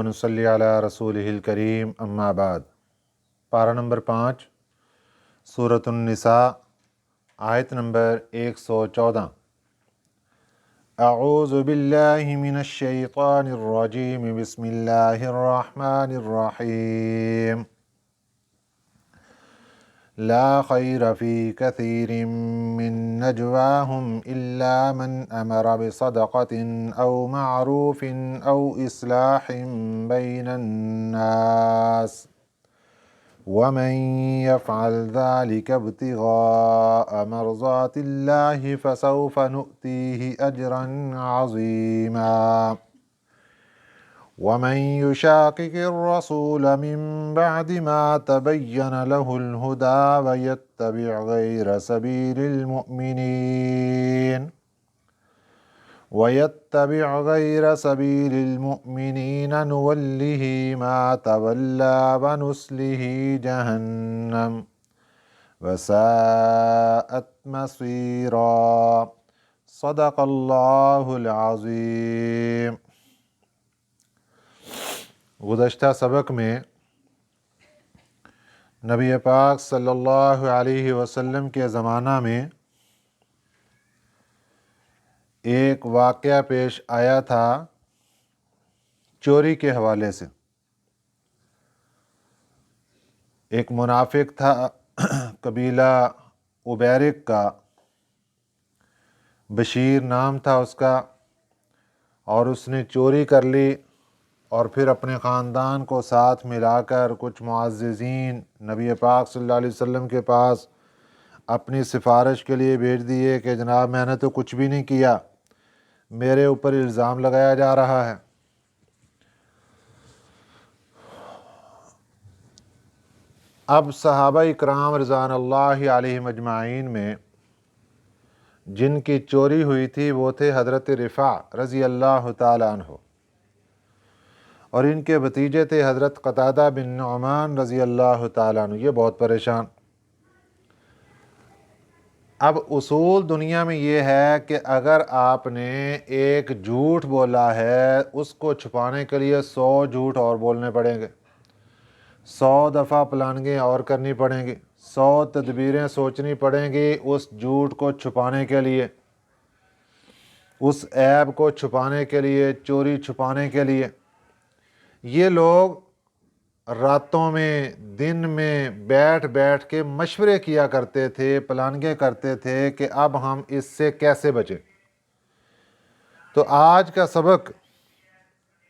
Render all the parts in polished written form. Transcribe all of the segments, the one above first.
و نصلی علی رسولہ الکریم اما بعد۔ پارہ نمبر 5 سورۃ النساء آیت نمبر 114۔ اعوذ باللہ من الشیطان الرجیم بسم اللہ الرحمن الرحیم۔ لا خیر فی کثیر من نجواہم الا من امر بصدقۃ او معروف او اصلاح بین الناس ومن يفعل ذلك ابتغاء مرضات الله فسوف نؤتيه أجرا عظيما ومن يشاقق الرسول من بعد ما تبين له الهدى ويتبع غير سبيل المؤمنين نوله ما تولى ونصله جهنم وساءت مصيرا۔ صدق اللہ العظیم۔ گزشتہ سبق میں نبی پاک صلی اللہ علیہ وسلم کے زمانہ میں ایک واقعہ پیش آیا تھا چوری کے حوالے سے۔ ایک منافق تھا قبیلہ عبیرق کا، بشیر نام تھا اس کا، اور اس نے چوری کر لی اور پھر اپنے خاندان کو ساتھ ملا کر کچھ معززین نبی پاک صلی اللہ علیہ وسلم کے پاس اپنی سفارش کے لیے بھیج دیے کہ جناب میں نے تو کچھ بھی نہیں کیا، میرے اوپر الزام لگایا جا رہا ہے۔ اب صحابہ اکرام رضوان اللہ علیہم اجمعین میں جن کی چوری ہوئی تھی وہ تھے حضرت رفاع رضی اللہ تعالیٰ عنہ، اور ان کے بھتیجے تھے حضرت قتادہ بن نعمان رضی اللہ تعالیٰ عنہ۔ یہ بہت پریشان۔ اب اصول دنیا میں یہ ہے کہ اگر آپ نے ایک جھوٹ بولا ہے اس کو چھپانے کے لیے 100 جھوٹ اور بولنے پڑیں گے، 100 دفعہ پلاننگیں اور کرنی پڑیں گی، 100 تدبیریں سوچنی پڑیں گی اس جھوٹ کو چھپانے کے لیے، اس عیب کو چھپانے کے لیے، چوری چھپانے کے لیے۔ یہ لوگ راتوں میں دن میں بیٹھ بیٹھ کے مشورے کیا کرتے تھے، پلاننگیں کرتے تھے کہ اب ہم اس سے کیسے بچیں۔ تو آج کا سبق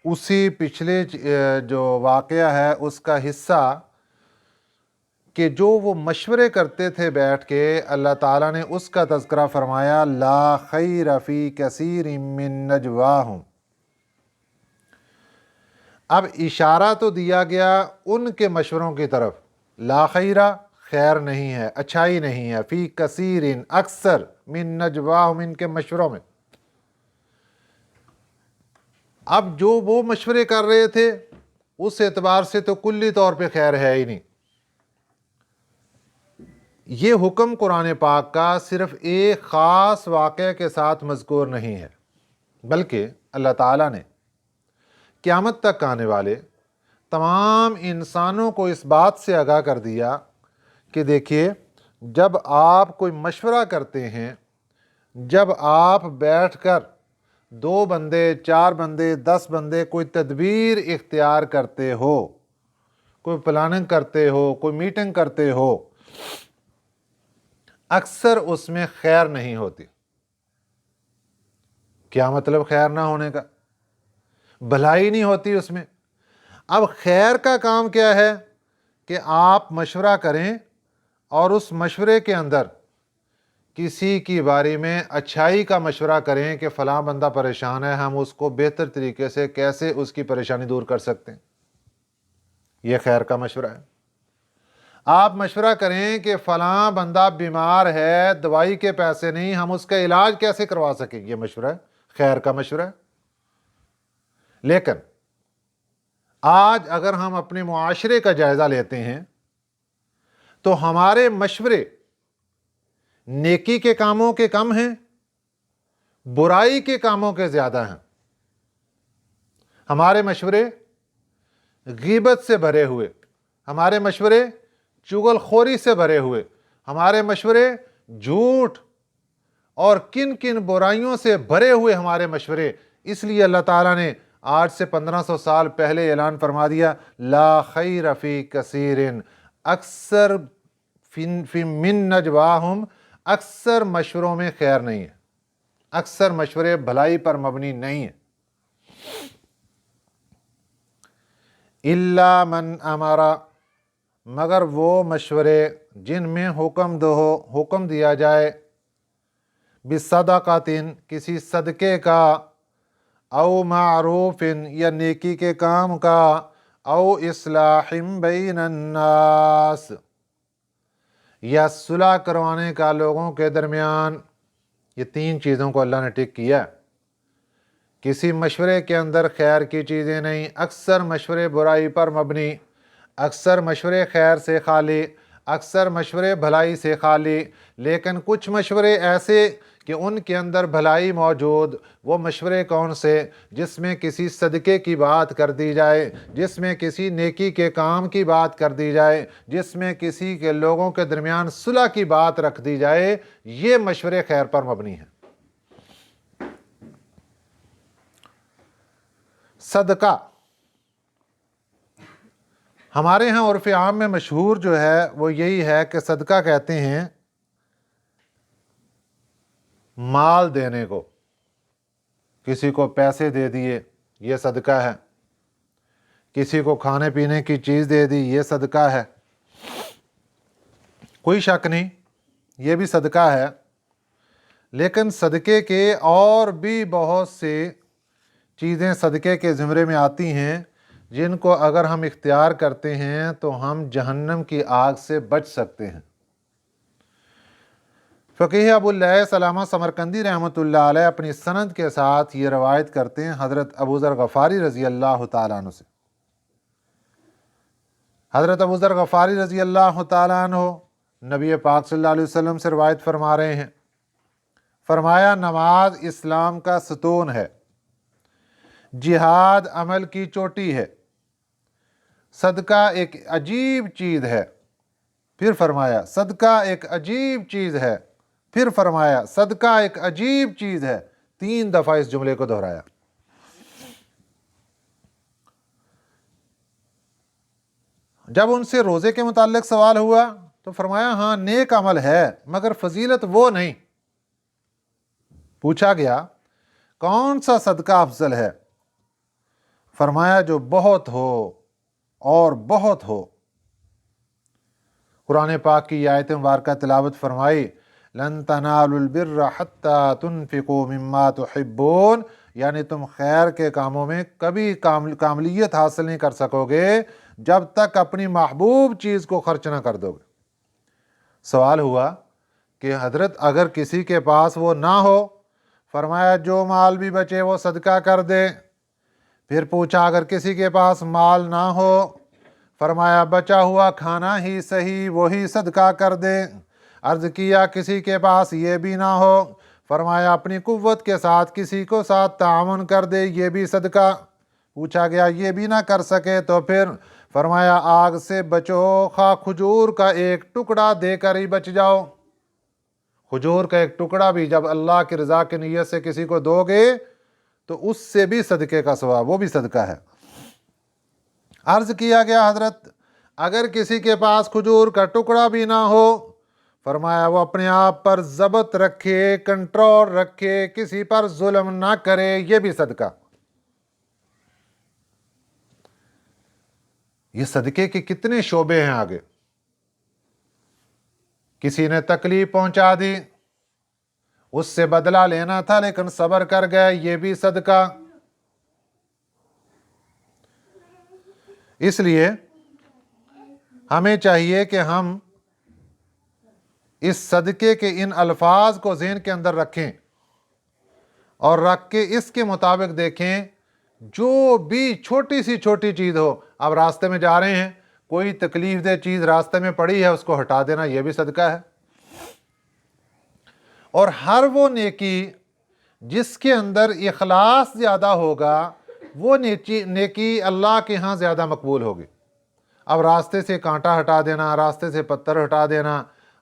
اسی پچھلے جو واقعہ ہے اس کا حصہ کہ جو وہ مشورے کرتے تھے بیٹھ کے، اللہ تعالیٰ نے اس کا تذکرہ فرمایا، لا خیر فی کثیر من نجواہم۔ اب اشارہ تو دیا گیا ان کے مشوروں کی طرف، لا خیرہ خیر نہیں ہے، اچھائی نہیں ہے، فی کثیر اکثر، من نجواہم ان کے مشوروں میں۔ اب جو وہ مشورے کر رہے تھے اس اعتبار سے تو کلی طور پہ خیر ہے ہی نہیں۔ یہ حکم قرآن پاک کا صرف ایک خاص واقعے کے ساتھ مذکور نہیں ہے، بلکہ اللہ تعالیٰ نے قیامت تک آنے والے تمام انسانوں کو اس بات سے آگاہ کر دیا کہ دیکھیے، جب آپ کوئی مشورہ کرتے ہیں، جب آپ بیٹھ کر 2 بندے 4 بندے 10 بندے کوئی تدبیر اختیار کرتے ہو، کوئی پلاننگ کرتے ہو، کوئی میٹنگ کرتے ہو، اکثر اس میں خیر نہیں ہوتی۔ کیا مطلب خیر نہ ہونے کا؟ بھلائی نہیں ہوتی اس میں۔ اب خیر کا کام کیا ہے کہ آپ مشورہ کریں اور اس مشورے کے اندر کسی کی بارے میں اچھائی کا مشورہ کریں کہ فلاں بندہ پریشان ہے، ہم اس کو بہتر طریقے سے کیسے اس کی پریشانی دور کر سکتے ہیں۔ یہ خیر کا مشورہ ہے۔ آپ مشورہ کریں کہ فلاں بندہ بیمار ہے، دوائی کے پیسے نہیں، ہم اس کا علاج کیسے کروا سکیں، یہ مشورہ ہے، خیر کا مشورہ ہے۔ لیکن آج اگر ہم اپنے معاشرے کا جائزہ لیتے ہیں تو ہمارے مشورے نیکی کے کاموں کے کم ہیں، برائی کے کاموں کے زیادہ ہیں۔ ہمارے مشورے गीबत से भरे हुए, हमारे मशवरे चुगलखोरी से भरे हुए, हमारे मशवरे झूठ और किन किन बुराइयों से भरे हुए हमारे मशवरे। इसलिए अल्लाह ताला ने आज से 1500 साल पहले ऐलान फरमा दिया, ला खैर फी कसीरिन अक्सर मिन नजवाहुम, अक्सर मशवरों में खैर नहीं है, अक्सर मशवरे भलाई पर मबनी नहीं है। इल्ला मन अमरा, मगर वो मशवरे जिनमें हुक्म दिया जाए बिसदक़तिन, किसी सदक़े का, औ मारूफिन, या नेकी के काम का, औ इस्लाहिम बैनन्नास, या सुलह करवाने का लोगों के दरमियान। ये 3 चीज़ों को अल्लाह ने टिक किया। किसी मशवरे के अंदर खैर की चीज़ें नहीं, अक्सर मशवरे बुराई पर मबनी, अक्सर मशवरे खैर से खाली, अक्सर मशवरे भलाई से खाली। लेकिन कुछ मशवरे ऐसे कि उनके अंदर भलाई मौजूद। वो मशवरे कौन से? जिसमें किसी सदक़े की बात कर दी जाए, जिसमें किसी नेकी के काम की बात कर दी जाए, जिसमें किसी के लोगों के दरमियान सुलह की बात रख दी जाए, ये मशवरे खैर पर मबनी है। सदका हमारे यहाँ उर्फ़ आम में मशहूर जो है वो यही है कि सदका कहते हैं माल देने को। किसी को पैसे दे दिए, ये सदका है। किसी को खाने पीने की चीज़ दे दी, ये सदका है। कोई शक नहीं, ये भी सदका है। लेकिन सदक़े के और भी बहुत से चीज़ें सदक़े के ज़िम्मे में आती हैं, जिनको अगर हम इख्तियार करते हैं तो हम जहन्नम की आग से बच सकते हैं। फ़क़ीह अबुल लैस अल्लामा समरकंदी रहमतुल्लाह अलैह अपनी सनद के साथ ये रवायत करते हैं हज़रत अबू ज़र गफ़ारी रज़ी अल्लाह तआला अन्हु से। हज़रत अबू ज़र गफ़ारी रज़ी अल्लाह तआला अन्हु नबी पाक सल्लल्लाहु अलैहि वसल्लम से रवायत फरमा रहे हैं। फरमाया, नमाज इस्लाम का सतून है, जिहाद अमल की चोटी है, सदका एक अजीब चीज़ है। फिर फरमाया, सदका एक अजीब चीज़ है। फिर फरमाया, सदका एक अजीब चीज़ है। 3 दफ़ा इस जुमले को दोहराया। जब उनसे रोज़े के मुताल्लिक सवाल हुआ तो फरमाया, हाँ नेक अमल है मगर फजीलत वो नहीं। पूछा गया, कौन सा सदका अफजल है? फरमाया, जो बहुत हो और बहुत हो। कुरान पाक की आयत मुबारक तिलावत फरमाई, लन तनालुल बिर्रा हत्ता तुनफिकू मिम्मा तुहिब्बून, यानी तुम खैर के कामों में कभी कामलियत हासिल नहीं कर सकोगे जब तक अपनी महबूब चीज़ को खर्च ना कर दोगे। सवाल हुआ कि हजरत अगर किसी के पास वो ना हो? फरमाया, जो माल भी बचे वो सदका कर दे। फिर पूछा, अगर किसी के पास माल ना हो? फरमाया, बचा हुआ खाना ही सही, वही सदका कर दे। अर्ज़ किया, किसी के पास ये भी ना हो? फरमाया, अपनी कुव्वत के साथ किसी को साथ ताअवुन कर दे, ये भी सदका। पूछा गया, ये भी ना कर सके तो फिर? फरमाया, आग से बचो, खा खजूर का एक टुकड़ा देकर ही बच जाओ। खजूर का एक टुकड़ा भी जब अल्लाह की रज़ा की नीयत से किसी को दोगे तो उससे भी सदक़े का सवाब, वो भी सदका है। अर्ज़ किया गया, हजरत अगर किसी के पास खजूर का टुकड़ा भी ना हो? फरमाया, वो अपने आप पर ज़ब्त रखे, कंट्रोल रखे, किसी पर जुल्म ना करे, ये भी सदका। ये सदक़े के कितने शोबे हैं आगे। किसी ने तकलीफ पहुंचा दी, उससे बदला लेना था लेकिन सब्र कर गए, ये भी सदका। इसलिए हमें चाहिए कि हम इस सदक़े के इन अल्फाज को ज़हन के अंदर रखें और रख के इसके मुताबिक देखें। जो भी छोटी सी छोटी चीज़ हो, अब रास्ते में जा रहे हैं, कोई तकलीफ दे चीज़ रास्ते में पड़ी है, उसको हटा देना, यह भी सदका है। और हर वो नेकी जिसके अंदर इखलास ज़्यादा होगा, वो नेकी अल्लाह के यहाँ ज़्यादा मकबूल होगी। अब रास्ते से कांटा हटा देना, रास्ते से पत्थर हटा देना,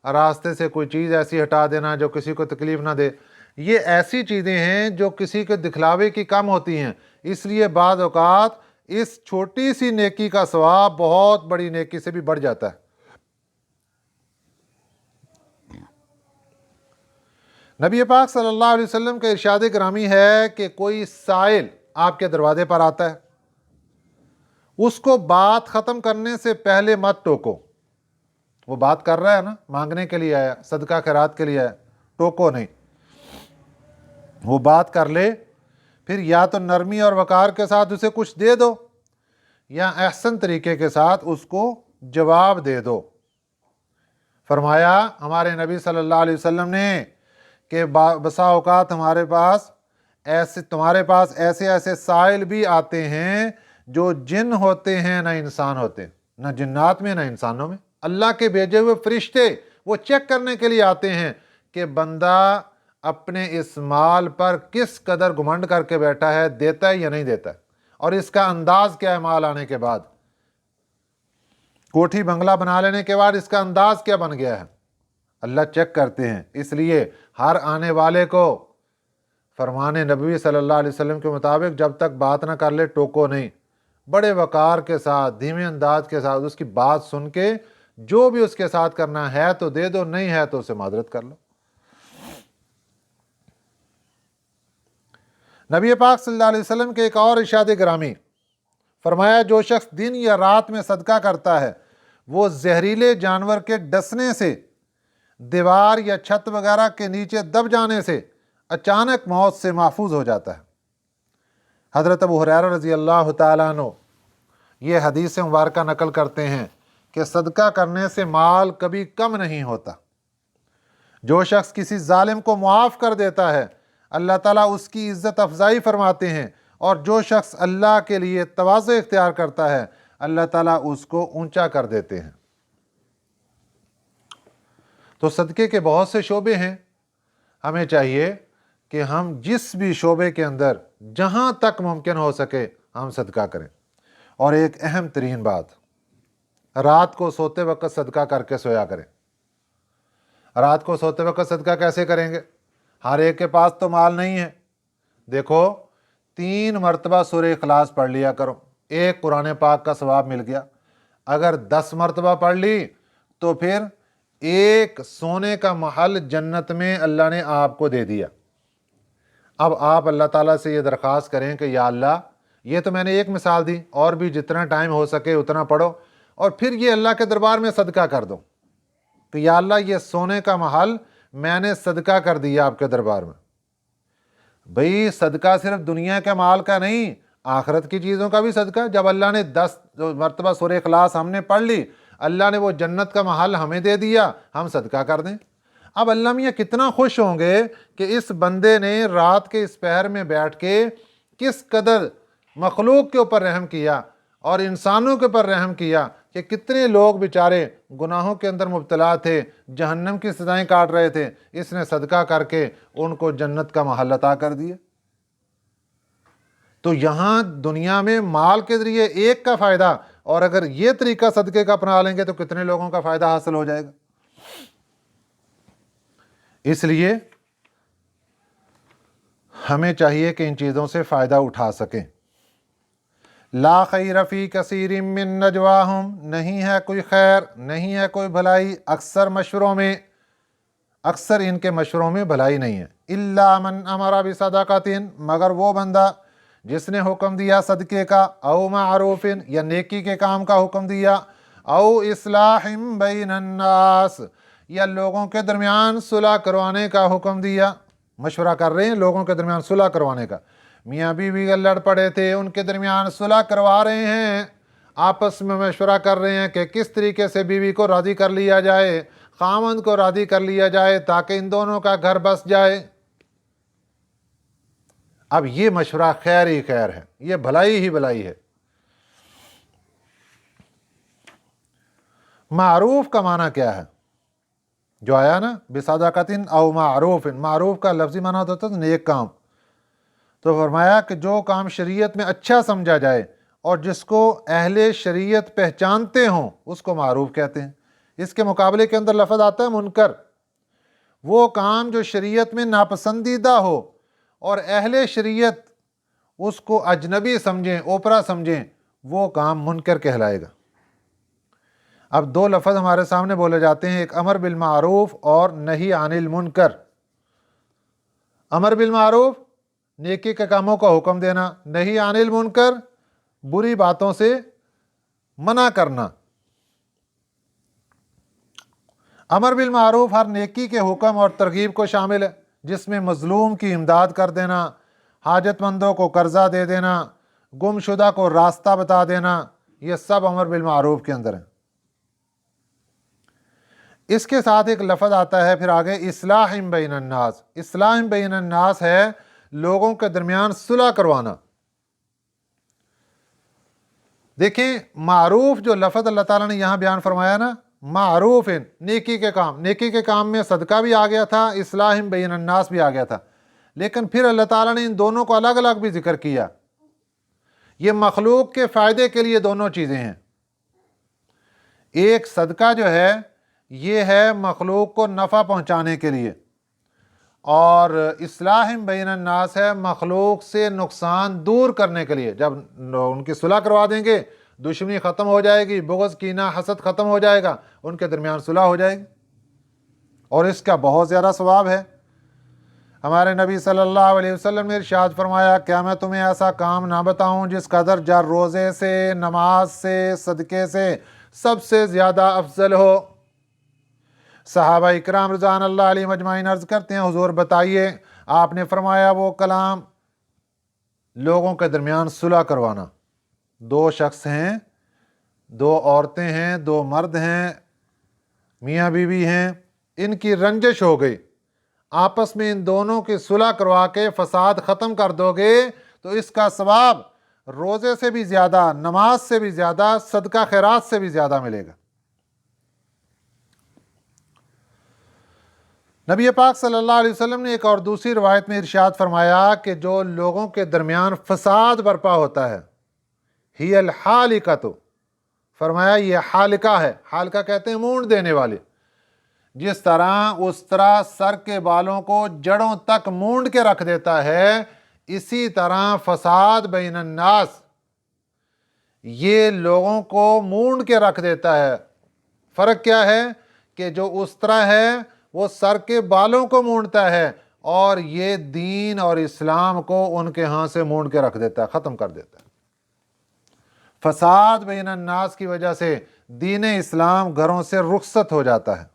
रास्ते से कोई चीज़ ऐसी हटा देना जो किसी को तकलीफ़ ना दे, ये ऐसी चीज़ें हैं जो किसी के दिखलावे की कम होती हैं। इसलिए बाज़ औक़ात इस छोटी सी नेकी का सवाब बहुत बड़ी नेकी से भी बढ़ जाता है। नबी पाक सल्लल्लाहु अलैहि वसल्लम का इरशाद गिरामी है कि कोई साइल आपके दरवाजे पर आता है, उसको बात ख़त्म करने से पहले मत टोको। वो बात कर रहा है ना, मांगने के लिए आया, सदका खैरात के लिए आया, टोको नहीं। वो बात कर ले, फिर या तो नरमी और वक़ार के साथ उसे कुछ दे दो या अहसन तरीके के साथ उसको जवाब दे दो। फरमाया हमारे नबी सल्लल्लाहु अलैहि वसल्लम ने कि बसा औकात तुम्हारे पास ऐसे ऐसे साइल भी आते हैं जो जिन होते हैं ना इंसान होते, ना जिन्नात में ना इंसानों में। अल्लाह के भेजे हुए फरिश्ते वो चेक करने के लिए आते हैं कि बंदा अपने इस माल पर किस कदर घुमंड करके बैठा है, देता है या नहीं देता है, और इसका अंदाज क्या है। माल आने के बाद, कोठी बंगला बना लेने के बाद इसका अंदाज क्या बन गया है, अल्लाह चेक करते हैं। इसलिए हर आने वाले को फरमाने नबी सल्लल्लाहु अलैहि वसल्लम के मुताबिक जब तक बात ना कर ले टोको नहीं, बड़े वक़ार के साथ, धीमे अंदाज के साथ उसकी बात सुन के जो भी उसके साथ करना है तो दे दो, नहीं है तो उसे मादरत कर लो। नबी पाक सल्लल्लाहु अलैहि वसल्लम के एक और इरशाद गिरामी फरमाया, जो शख्स दिन या रात में सदका करता है वो जहरीले जानवर के डसने से, दीवार या छत वगैरह के नीचे दब जाने से, अचानक मौत से महफूज हो जाता है। हज़रत अबू हुरैरा रज़ी अल्लाह तआला अन्हु ये हदीस मुबारका नकल करते हैं कि सदका करने से माल कभी कम नहीं होता। जो शख्स किसी जालिम को मुआफ़ कर देता है अल्लाह ताला उसकी इज़्ज़त अफजाई फरमाते हैं, और जो शख्स अल्लाह के लिए तवाज़ु इख्तियार करता है अल्लाह ताला उसको ऊंचा कर देते हैं। तो सदक़े के बहुत से शोबे हैं। हमें चाहिए कि हम जिस भी शोबे के अंदर जहाँ तक मुमकिन हो सके हम सदका करें। और एक अहम तरीन बात, रात को सोते वक्त सदका करके सोया करें। रात को सोते वक्त सदका कैसे करेंगे? हर एक के पास तो माल नहीं है। देखो 3 मरतबा सूरह इखलास पढ़ लिया करो, एक कुरान पाक का सवाब मिल गया। अगर 10 मरतबा पढ़ ली तो फिर एक सोने का महल जन्नत में अल्लाह ने आपको दे दिया। अब आप अल्लाह ताला से ये दरख्वास्त करें कि या अल्लाह, ये तो मैंने एक मिसाल दी, और भी जितना टाइम हो सके उतना पढ़ो, और फिर ये अल्लाह के दरबार में सदका कर दो कि या अल्लाह ये सोने का महल मैंने सदका कर दिया आपके दरबार में। भाई सदका सिर्फ दुनिया के माल का नहीं, आखिरत की चीज़ों का भी सदका। जब अल्लाह ने 10 मरतबा सूरह इखलास हमने पढ़ ली, अल्लाह ने वो जन्नत का महल हमें दे दिया, हम सदका कर दें। अब अल्लाह मियाँ कितना खुश होंगे कि इस बंदे ने रात के इस पहर में बैठ के किस कदर मखलूक के ऊपर रहम किया और इंसानों के ऊपर रहम किया, कि कितने लोग बेचारे गुनाहों के अंदर मुब्तला थे, जहन्नम की सजाएं काट रहे थे, इसने सदका करके उनको जन्नत का महल अता कर दिया। तो यहाँ दुनिया में माल के जरिए एक का फ़ायदा, और अगर ये तरीका सदके का अपना लेंगे तो कितने लोगों का फ़ायदा हासिल हो जाएगा। इसलिए हमें चाहिए कि इन चीज़ों से फ़ायदा उठा सकें। ला खैर फी कसीरिम मिन नजवाहुम, नहीं है कोई खैर, नहीं है कोई भलाई अक्सर मशवरों में, अक्सर इनके मशवरों में भलाई नहीं है। इल्ला मन अमरा बिसदक़तिन, मगर वो बंदा जिसने हुक्म दिया सदक़े का, औ मारूफिन या नेकी के काम का हुक्म दिया, औ इस्लाहिम बैनन नास या लोगों के दरमियान सुलह करवाने का हुक्म दिया। मशवरा कर रहे हैं लोगों के दरमियान सुलह करवाने का। मियाँ बीवी लड़ पड़े थे, उनके दरमियान सुलह करवा रहे हैं, आपस में मशवरा कर रहे हैं कि किस तरीके से बीवी को राज़ी कर लिया जाए, खामंद को राज़ी कर लिया जाए ताकि इन दोनों का घर बस जाए। अब ये मशवरा खैर ही खैर है, ये भलाई ही भलाई है। मारूफ का माना क्या है? जो आया ना बिसदक़तिन औ मारूफिन, मारूफ का लफ्ज़ी माना होता है नेक काम। تو فرمایا کہ جو کام شریعت میں اچھا سمجھا جائے اور جس کو اہل شریعت پہچانتے ہوں اس کو معروف کہتے ہیں۔ اس کے مقابلے کے اندر لفظ آتا ہے منکر، وہ کام جو شریعت میں ناپسندیدہ ہو اور اہل شریعت اس کو اجنبی سمجھیں، اوپرا سمجھیں، وہ کام منکر کہلائے گا۔ اب دو لفظ ہمارے سامنے بولے جاتے ہیں، ایک امر بالمعروف اور نہی عن المنکر۔ امر بالمعروف نیکی کے کاموں کا حکم دینا، نہی عن المنکر بری باتوں سے منع کرنا۔ امر بالمعروف ہر نیکی کے حکم اور ترغیب کو شامل ہے، جس میں مظلوم کی امداد کر دینا، حاجت مندوں کو قرضہ دے دینا، گم شدہ کو راستہ بتا دینا، یہ سب امر بالمعروف کے اندر ہیں۔ اس کے ساتھ ایک لفظ آتا ہے پھر آگے، اصلاح بین الناس۔ اصلاح بین الناس ہے لوگوں کے درمیان صلح کروانا۔ دیکھیں معروف جو لفظ اللہ تعالیٰ نے یہاں بیان فرمایا نا، معروف نیکی کے کام، نیکی کے کام میں صدقہ بھی آ گیا تھا، اصلاح بین الناس بھی آ گیا تھا، لیکن پھر اللہ تعالیٰ نے ان دونوں کو الگ الگ بھی ذکر کیا۔ یہ مخلوق کے فائدے کے لیے دونوں چیزیں ہیں۔ ایک صدقہ جو ہے یہ ہے مخلوق کو نفع پہنچانے کے لیے، اور اصلاح بین الناس ہے مخلوق سے نقصان دور کرنے کے لیے۔ جب ان کی صلح کروا دیں گے، دشمنی ختم ہو جائے گی، بغض کینہ حسد ختم ہو جائے گا، ان کے درمیان صلح ہو جائے گی، اور اس کا بہت زیادہ ثواب ہے۔ ہمارے نبی صلی اللہ علیہ وسلم نے ارشاد فرمایا، کیا میں تمہیں ایسا کام نہ بتاؤں جس قدر جر روزے سے، نماز سے، صدقے سے سب سے زیادہ افضل ہو؟ صحابہ اکرام رضوان اللہ علیہم اجمعین عرض کرتے ہیں، حضور بتائیے۔ آپ نے فرمایا وہ کلام لوگوں کے درمیان صلح کروانا۔ دو شخص ہیں، دو عورتیں ہیں، دو مرد ہیں، میاں بیوی ہیں، ان کی رنجش ہو گئی، آپس میں ان دونوں کی صلح کروا کے فساد ختم کر دو گے تو اس کا ثواب روزے سے بھی زیادہ، نماز سے بھی زیادہ، صدقہ خیرات سے بھی زیادہ ملے گا۔ نبی پاک صلی اللہ علیہ وسلم نے ایک اور دوسری روایت میں ارشاد فرمایا کہ جو لوگوں کے درمیان فساد برپا ہوتا ہے، ہی الحالکۃ، فرمایا یہ حالکہ ہے۔ حالکہ کہتے ہیں مونڈ دینے والے۔ جس طرح اس طرح سر کے بالوں کو جڑوں تک مونڈ کے رکھ دیتا ہے، اسی طرح فساد بین الناس یہ لوگوں کو مونڈ کے رکھ دیتا ہے۔ فرق کیا ہے کہ جو اس طرح ہے وہ سر کے بالوں کو مونڈتا ہے، اور یہ دین اور اسلام کو ان کے ہاں سے مونڈ کے رکھ دیتا ہے، ختم کر دیتا ہے۔ فساد بین الناس کی وجہ سے دین اسلام گھروں سے رخصت ہو جاتا ہے۔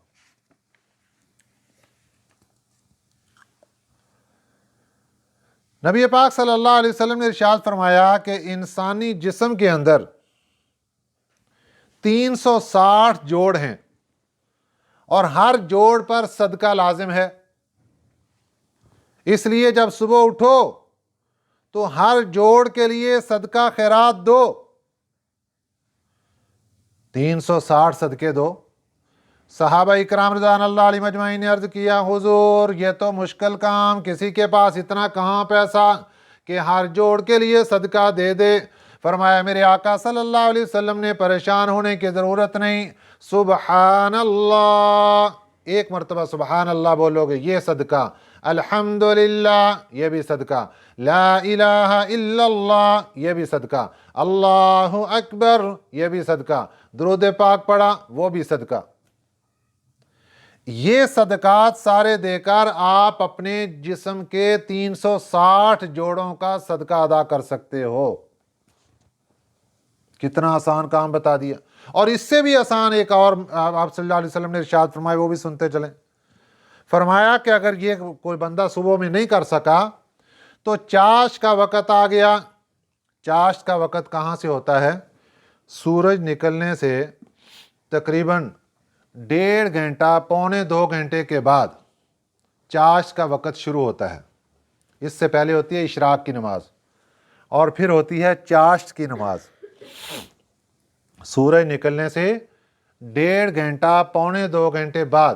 نبی پاک صلی اللہ علیہ وسلم نے ارشاد فرمایا کہ انسانی جسم کے اندر 360 جوڑ ہیں، اور ہر جوڑ پر صدقہ لازم ہے۔ اس لیے جب صبح اٹھو تو ہر جوڑ کے لیے صدقہ خیرات دو، 360 صدقے دو۔ صحابہ اکرام رضوان اللہ علیہم اجمعین نے عرض کیا، حضور یہ تو مشکل کام، کسی کے پاس اتنا کہاں پیسہ کہ ہر جوڑ کے لیے صدقہ دے دے۔ فرمایا میرے آقا صلی اللہ علیہ وسلم نے پریشان ہونے کی ضرورت نہیں، سبحان اللہ، ایک مرتبہ سبحان اللہ بولو گے یہ صدقہ، الحمدللہ یہ بھی صدقہ، لا الہ الا اللہ یہ بھی صدقہ، اللہ اکبر یہ بھی صدقہ، درود پاک پڑھا وہ بھی صدقہ۔ یہ صدقات سارے دے کر آپ اپنے جسم کے 360 جوڑوں کا صدقہ ادا کر سکتے ہو۔ کتنا آسان کام بتا دیا۔ اور اس سے بھی آسان ایک اور آپ صلی اللہ علیہ وسلم نے ارشاد فرمایا، وہ بھی سنتے چلیں۔ فرمایا کہ اگر یہ کوئی بندہ صبح میں نہیں کر سکا تو چاشت کا وقت آ گیا۔ چاشت کا وقت کہاں سے ہوتا ہے؟ سورج نکلنے سے تقریباً 1.5 گھنٹہ، پونے 2 گھنٹے کے بعد چاشت کا وقت شروع ہوتا ہے۔ اس سے پہلے ہوتی ہے اشراق کی نماز، اور پھر ہوتی ہے چاشت کی نماز۔ سورج نکلنے سے 1.5 گھنٹہ، پونے 2 گھنٹے بعد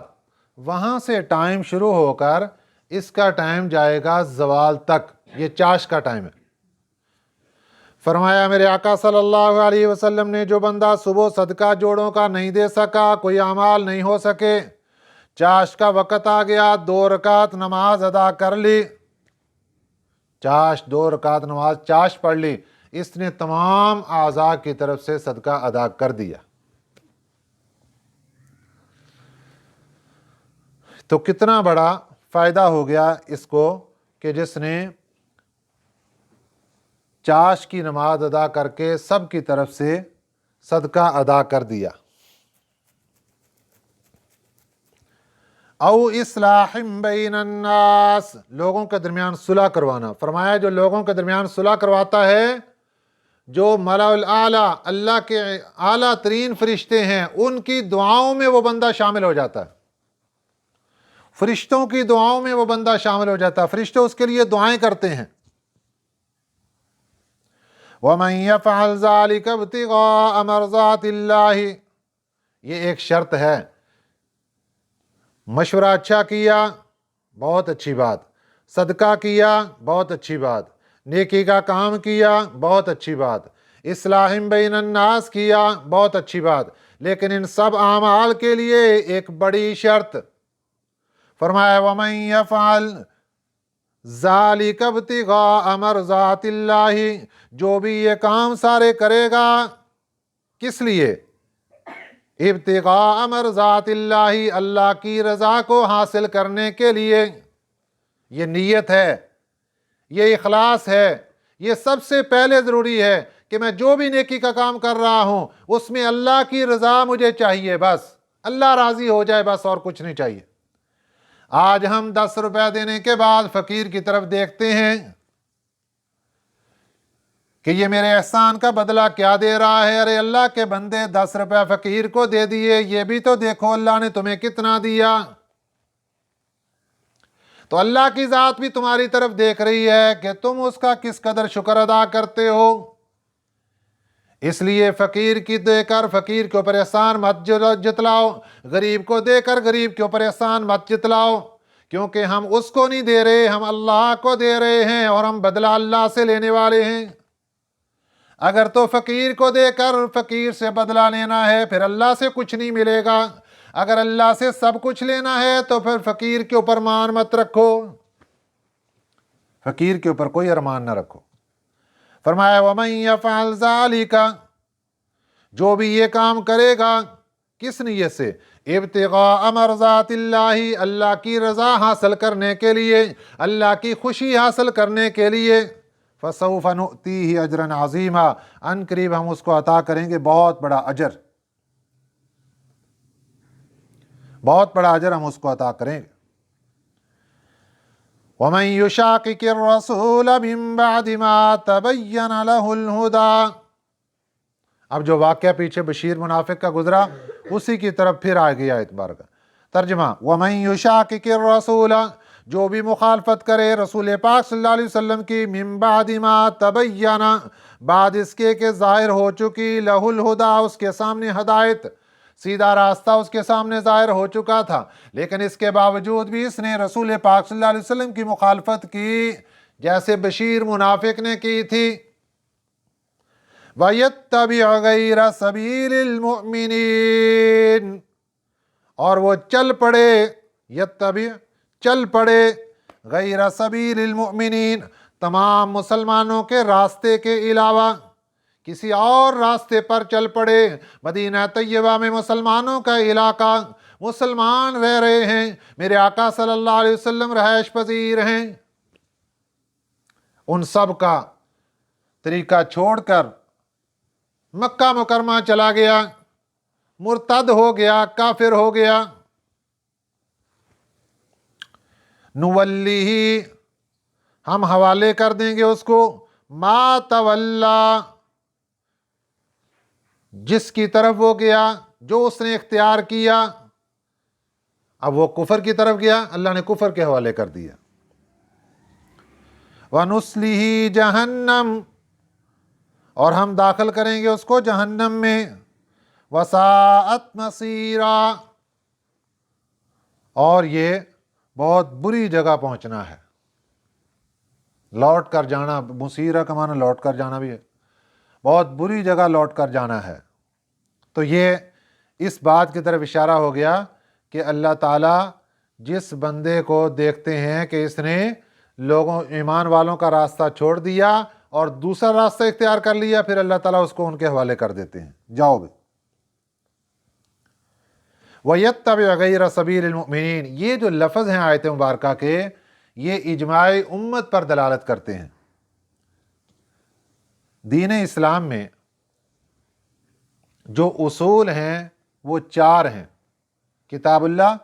وہاں سے ٹائم شروع ہو کر اس کا ٹائم جائے گا زوال تک، یہ چاش کا ٹائم ہے۔ فرمایا میرے آقا صلی اللہ علیہ وسلم نے جو بندہ صبح صدقہ جوڑوں کا نہیں دے سکا، کوئی اعمال نہیں ہو سکے، چاش کا وقت آ گیا، 2 رکعت نماز ادا کر لی، چاش 2 رکعت نماز چاش پڑھ لی، اس نے تمام اعضاء کی طرف سے صدقہ ادا کر دیا۔ تو کتنا بڑا فائدہ ہو گیا اس کو کہ جس نے چاش کی نماز ادا کر کے سب کی طرف سے صدقہ ادا کر دیا۔ او اصلاح بین الناس، لوگوں کے درمیان صلح کروانا۔ فرمایا جو لوگوں کے درمیان صلح کرواتا ہے، جو ملأ الاعلیٰ اللہ کے اعلیٰ ترین فرشتے ہیں، ان کی دعاؤں میں وہ بندہ شامل ہو جاتا ہے، فرشتوں کی دعاؤں میں وہ بندہ شامل ہو جاتا ہے، فرشتے اس کے لیے دعائیں کرتے ہیں۔ وَمَن يَفْعَلْ ذَلِكَ ابْتِغَاءَ مَرْضَاتِ اللَّهِ، یہ ایک شرط ہے۔ مشورہ اچھا کیا، بہت اچھی بات، صدقہ کیا، بہت اچھی بات، نیکی کا کام کیا، بہت اچھی بات، اصلاح بین الناس کیا، بہت اچھی بات، لیکن ان سب اعمال کے لیے ایک بڑی شرط۔ فرمایا وَمَن يَفْعَلْ ذَلِكَ ابْتِغَاءَ مَرْضَاتِ اللَّهِ، جو بھی یہ کام سارے کرے گا، کس لیے؟ ابتغاء مرضات اللہ، اللہ کی رضا کو حاصل کرنے کے لیے۔ یہ نیت ہے، یہ اخلاص ہے، یہ سب سے پہلے ضروری ہے کہ میں جو بھی نیکی کا کام کر رہا ہوں اس میں اللہ کی رضا مجھے چاہیے، بس اللہ راضی ہو جائے، بس اور کچھ نہیں چاہیے۔ آج ہم 10 روپے دینے کے بعد فقیر کی طرف دیکھتے ہیں کہ یہ میرے احسان کا بدلہ کیا دے رہا ہے۔ ارے اللہ کے بندے، 10 روپے فقیر کو دے دیے، یہ بھی تو دیکھو اللہ نے تمہیں کتنا دیا۔ تو اللہ کی ذات بھی تمہاری طرف دیکھ رہی ہے کہ تم اس کا کس قدر شکر ادا کرتے ہو۔ اس لیے فقیر کی دے کر فقیر کے اوپر احسان مت جتلاؤ، غریب کو دے کر غریب کے اوپر احسان مت جتلاؤ، کیونکہ ہم اس کو نہیں دے رہے، ہم اللہ کو دے رہے ہیں، اور ہم بدلہ اللہ سے لینے والے ہیں۔ اگر تو فقیر کو دے کر فقیر سے بدلہ لینا ہے، پھر اللہ سے کچھ نہیں ملے گا۔ اگر اللہ سے سب کچھ لینا ہے تو پھر فقیر کے اوپر مان مت رکھو، فقیر کے اوپر کوئی ارمان نہ رکھو۔ فرمایا وَمَن يَفْعَلْ ذَلِكَ، جو بھی یہ کام کرے گا، کس نیت سے؟ ابتغاء مرضات اللہ، اللہ کی رضا حاصل کرنے کے لیے، اللہ کی خوشی حاصل کرنے کے لیے، فَسَوْفَ نُؤْتِيهِ أَجْرًا عَظِيمًا، ان قریب ہم اس کو عطا کریں گے بہت بڑا اجر، بہت بڑا اجر ہم اس کو عطا کریں گے۔ وَمَن يُشَاقِقِ الرَّسُولَ مِن بَعْدِ مَا تَبَيَّنَ لَهُ الْهُدَىٰ، اب جو واقعہ پیچھے بشیر منافق کا گزرا، اسی کی طرف پھر آ گیا اعتبار کا ترجمہ۔ وَمَن يُشَاقِقِ الرَّسُولَ، جو بھی مخالفت کرے رسول پاک صلی اللہ علیہ وسلم کی، من بعد ما تبین، بعد اس کے کہ ظاہر ہو چکی، لہ الہدا، اس کے سامنے ہدایت، سیدھا راستہ اس کے سامنے ظاہر ہو چکا تھا، لیکن اس کے باوجود بھی اس نے رسول پاک صلی اللہ علیہ وسلم کی مخالفت کی، جیسے بشیر منافق نے کی تھی۔ وَيَتَّبِعْ غَيْرَ سَبِيلِ الْمُؤْمِنِينَ، اور وہ چل پڑے، یتبع چل پڑے، غیر سبیل المؤمنین، تمام مسلمانوں کے راستے کے علاوہ کسی اور راستے پر چل پڑے۔ مدینہ طیبہ میں مسلمانوں کا علاقہ، مسلمان رہ رہے ہیں، میرے آقا صلی اللہ علیہ وسلم رہائش پذیر ہیں، ان سب کا طریقہ چھوڑ کر مکہ مکرمہ چلا گیا، مرتد ہو گیا، کافر ہو گیا۔ نولیہ، ہم حوالے کر دیں گے اس کو، ما تولا، جس کی طرف وہ گیا، جو اس نے اختیار کیا۔ اب وہ کفر کی طرف گیا، اللہ نے کفر کے حوالے کر دیا۔ وَنُصْلِهِ جَهَنَّمَ، اور ہم داخل کریں گے اس کو جہنم میں۔ وَسَاءَتْ مَصِيرًا، اور یہ بہت بری جگہ پہنچنا ہے۔ लौट कर जाना, मुसीरा का माना लौट कर जाना भी है, बहुत बुरी जगह लौट कर जाना है। तो ये इस बात की तरफ इशारा हो गया कि अल्लाह ताला जिस बंदे को देखते हैं कि इसने लोगों ईमान वालों का रास्ता छोड़ दिया और दूसरा रास्ता इख्तियार कर लिया, फिर अल्लाह ताला उसको उनके हवाले कर देते हैं, जाओ भी। वयत्तबि गैर सबीलिल मुमिनीन, ये जो लफ्ज़ हैं आयत मुबारका के, ये इजमाई उम्मत पर दलालत करते हैं। दीन इस्लाम में जो उसूल हैं वो 4 हैं, किताबुल्लाह,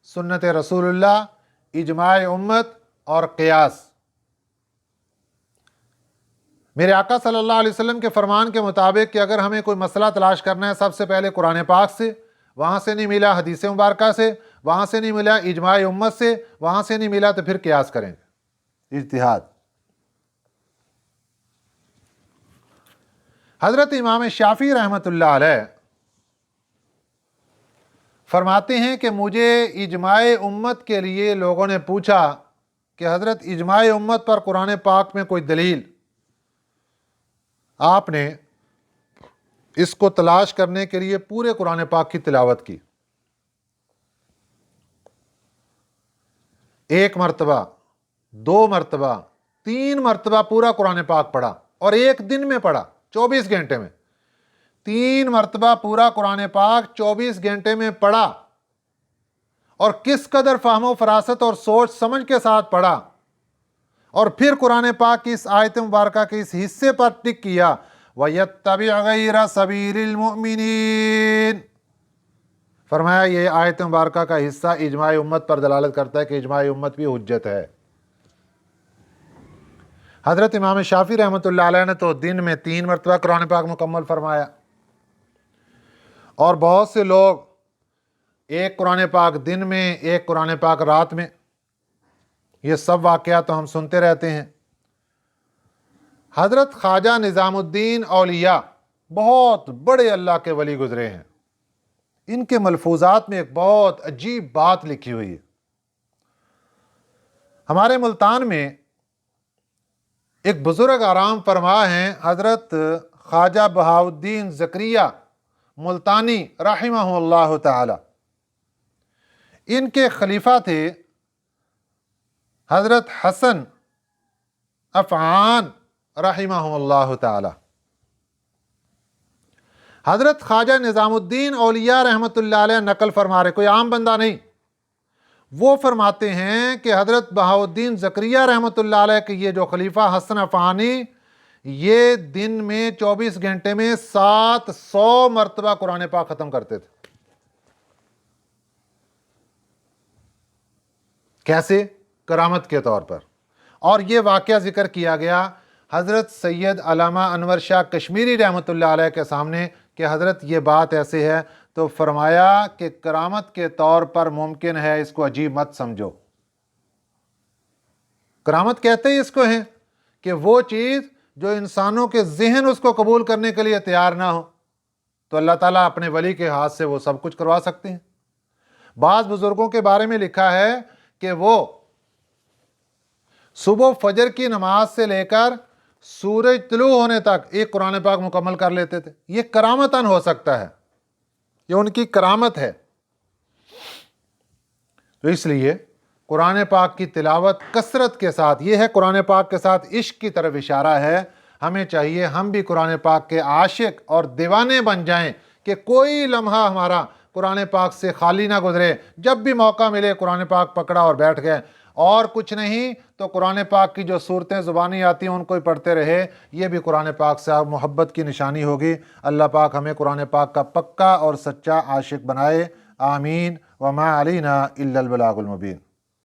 सुन्नत रसूलुल्लाह, इजमाई उम्मत और क़ियास। मेरे आका सल्लल्लाहु अलैहि वसल्लम के फरमान के मुताबिक कि अगर हमें कोई मसला तलाश करना है, सबसे पहले कुरान पाक से, वहाँ से नहीं मिला हदीस मुबारका से, वहाँ से नहीं मिला इजमाई उम्मत से, वहाँ से नहीं मिला तो फिर क़ियास करेंगे, इज्तिहाद। हज़रत इमाम शाफ़ी रहमतुल्लाह अलैह फरमाते हैं कि मुझे इजमाए उम्मत के लिए लोगों ने पूछा कि हज़रत इजमाए उम्मत पर कुरान पाक में कोई दलील, आपने इसको तलाश करने के लिए पूरे कुरान पाक की तिलावत की, 1 मरतबा, 2 मरतबा, 3 मरतबा पूरा कुरान पाक पढ़ा और एक दिन में पढ़ा, 24 घंटे में 3 मरतबा पूरा कुरान पाक 24 घंटे में पढ़ा, और किस कदर फ़हमो फरासत और सोच समझ के साथ पढ़ा, और फिर कुरान पाक की इस आयत मुबारका के इस हिस्से पर टिक किया, वयत्तबि गैर सबीलिल मुमिनीन। फरमाया ये आयत मुबारका का हिस्सा इजमाई उम्मत पर दलालत करता है कि इजमाई उम्मत भी हुज्जत है। हज़रत इमाम शाफ़ी रहमतुल्लाह अलैह ने तो दिन में 3 मरतबा कुरान पाक मुकम्मल फरमाया, और बहुत से लोग 1 कुरान पाक दिन में, 1 कुरान पाक रात में। ये सब वाक़यात तो हम सुनते रहते हैं। हज़रत ख्वाजा निज़ामुद्दीन औलिया बहुत बड़े अल्लाह के वली गुज़रे हैं। इनके मलफूज़ात में एक बहुत अजीब बात लिखी हुई है। हमारे मुल्तान में एक बुज़ुर्ग आराम फरमा हैं, हज़रत ख्वाजा बहाउद्दीन ज़करिया मुल्तानी रहिमहुल्लाह ताला। इनके खलीफा थे हज़रत हसन अफ़आन रहिमहुल्लाह ताला। हज़रत ख्वाजा निज़ामुद्दीन औलिया रहमतुल्लाह अलैह नकल फरमा रहे, कोई आम बंदा नहीं। वो फरमाते हैं कि हज़रत बहाउद्दीन ज़करिया रहमतुल्लाह अलैह के ये जो खलीफा हसन अफ़आनी, ये दिन में 24 घंटे में 700 मरतबा कुरान पाक ख़त्म करते थे। कैसे? करामत के तौर पर। और ये वाक़या ज़िक्र किया गया हज़रत सैयद अल्लामा अनवर शाह कश्मीरी रहमतुल्लाह अलैह के सामने कि हज़रत ये बात ऐसे है, तो फरमाया कि करामत के तौर पर मुमकिन है, इसको अजीब मत समझो। करामत कहते ही इसको हैं कि वो चीज़ जो इंसानों के ज़हन उसको कबूल करने के लिए तैयार ना हो, तो अल्लाह ताला अपने वली के हाथ से वो सब कुछ करवा सकते हैं। बाज़ बुज़ुर्गों के बारे में लिखा है कि वो सुबह फजर की नमाज से लेकर सूरज तुलू होने तक 1 कुरान पाक मुकम्मल कर लेते थे। ये करामतन हो सकता है, ये उनकी करामत है। तो इसलिए कुरान पाक की तिलावत कसरत के साथ, ये है कुरान पाक के साथ इश्क की तरफ इशारा है। हमें चाहिए हम भी कुरान पाक के आशिक और दीवाने बन जाएं कि कोई लम्हा हमारा कुरान पाक से खाली ना गुजरे। जब भी मौका मिले कुरान पाक पकड़ा और बैठ गए, और कुछ नहीं तो कुरान पाक की जो सूरतें ज़ुबानी आती हैं उनको ही पढ़ते रहे। ये भी कुरान पाक से मोहब्बत की निशानी होगी। अल्लाह पाक हमें कुरान पाक का पक्का और सच्चा आशिक बनाए। आमीन। वमा अलैना इल्लल बलागुल मुबीन।